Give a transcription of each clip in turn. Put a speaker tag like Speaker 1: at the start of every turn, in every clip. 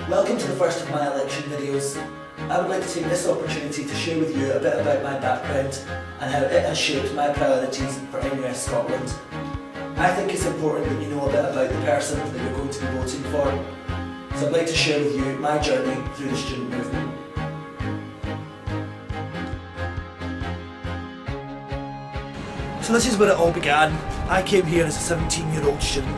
Speaker 1: Welcome to the first of my election videos. I would like to take this opportunity to share with you a bit about my background and how it has shaped my priorities for NUS Scotland. I think it's important that you know a bit about the person that you're going to be voting for, so I'd like to share with you my journey through the student movement. So this is where it all began. I came here as a 17-year-old student,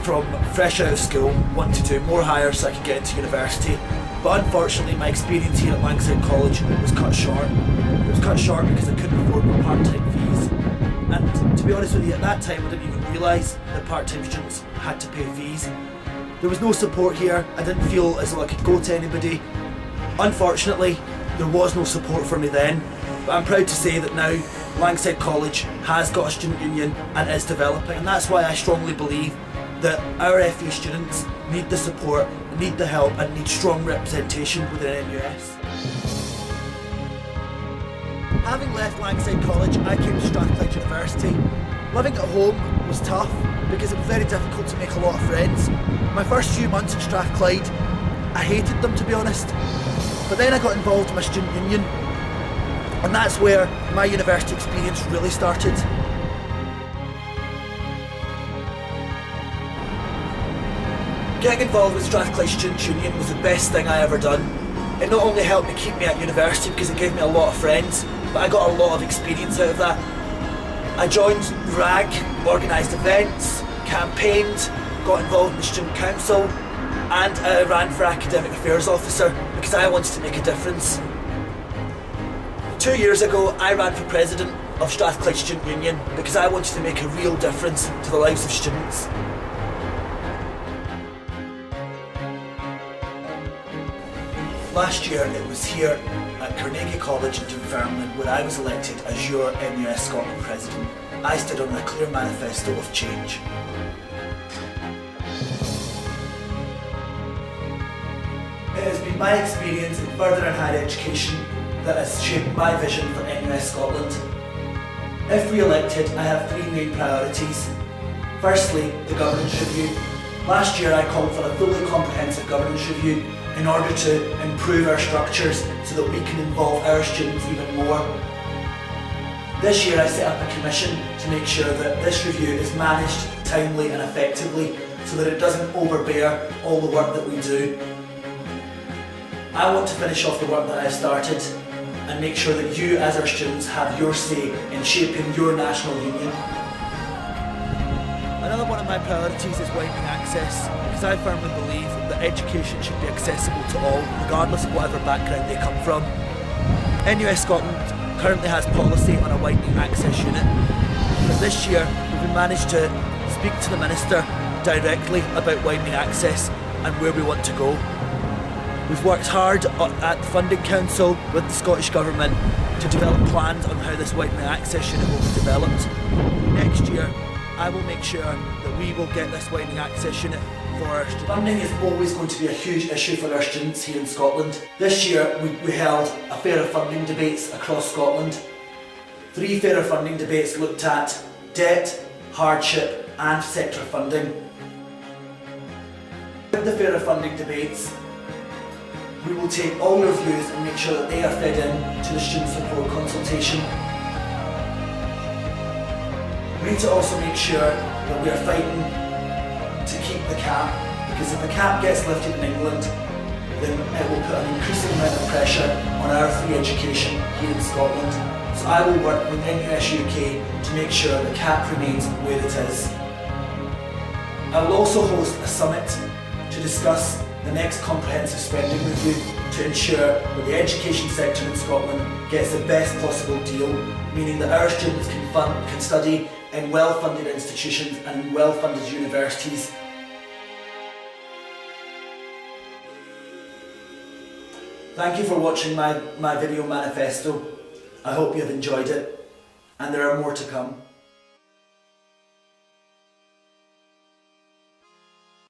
Speaker 1: from fresh out of school, wanting to do more higher so I could get into university. But unfortunately my experience here at Langside College was cut short. It was cut short because I couldn't afford my part-time fees. And to be honest with you, at that time I didn't even realise that part-time students had to pay fees. There was no support here. I didn't feel as though I could go to anybody. Unfortunately, there was no support for me then. But I'm proud to say that now Langside College has got a student union and is developing. And that's why I strongly believe that our FE students need the support, need the help and need strong representation within NUS. Having left Langside College, I came to Strathclyde University. Living at home was tough because it was very difficult to make a lot of friends. My first few months in Strathclyde, I hated them, to be honest. But then I got involved in my student union, and that's where my university experience really started. Getting involved with Strathclyde Student Union was the best thing I ever done. It not only helped me keep me at university because it gave me a lot of friends, but I got a lot of experience out of that. I joined RAG, organised events, campaigned, got involved in the student council, and I ran for academic affairs officer because I wanted to make a difference. 2 years ago I ran for president of Strathclyde Student Union because I wanted to make a real difference to the lives of students. Last year it was here at Carnegie College in Dunfermline where I was elected as your NUS Scotland President. I stood on a clear manifesto of change. It has been my experience in further and higher education that has shaped my vision for NUS Scotland. If re-elected, I have three main priorities. Firstly, the governance review. Last year I called for a fully comprehensive governance review in order to improve our structures so that we can involve our students even more. This year I set up a commission to make sure that this review is managed timely and effectively so that it doesn't overbear all the work that we do. I want to finish off the work that I've started and make sure that you as our students have your say in shaping your national union. Another one of my priorities is widening access, because I firmly believe that education should be accessible to all, regardless of whatever background they come from. NUS Scotland currently has policy on a widening access unit, but this year we've managed to speak to the Minister directly about widening access and where we want to go. We've worked hard at the Funding Council with the Scottish Government to develop plans on how this widening access unit will be developed. Next year I will make sure that we will get this widening access unit for our students. Funding is always going to be a huge issue for our students here in Scotland. This year we held a fairer funding debates across Scotland. 3 fairer funding debates looked at debt, hardship and sector funding. With the fairer funding debates, we will take all your views and make sure that they are fed in to the student support consultation. We need to also make sure that we are fighting to keep the cap, because if the cap gets lifted in England, then it will put an increasing amount of pressure on our free education here in Scotland. So I will work with NUS UK to make sure the cap remains where it is. I will also host a summit to discuss the next comprehensive spending review to ensure that the education sector in Scotland gets the best possible deal, meaning that our students can study in well-funded institutions and in well-funded universities. Thank you for watching my video manifesto. I hope you have enjoyed it, and there are more to come.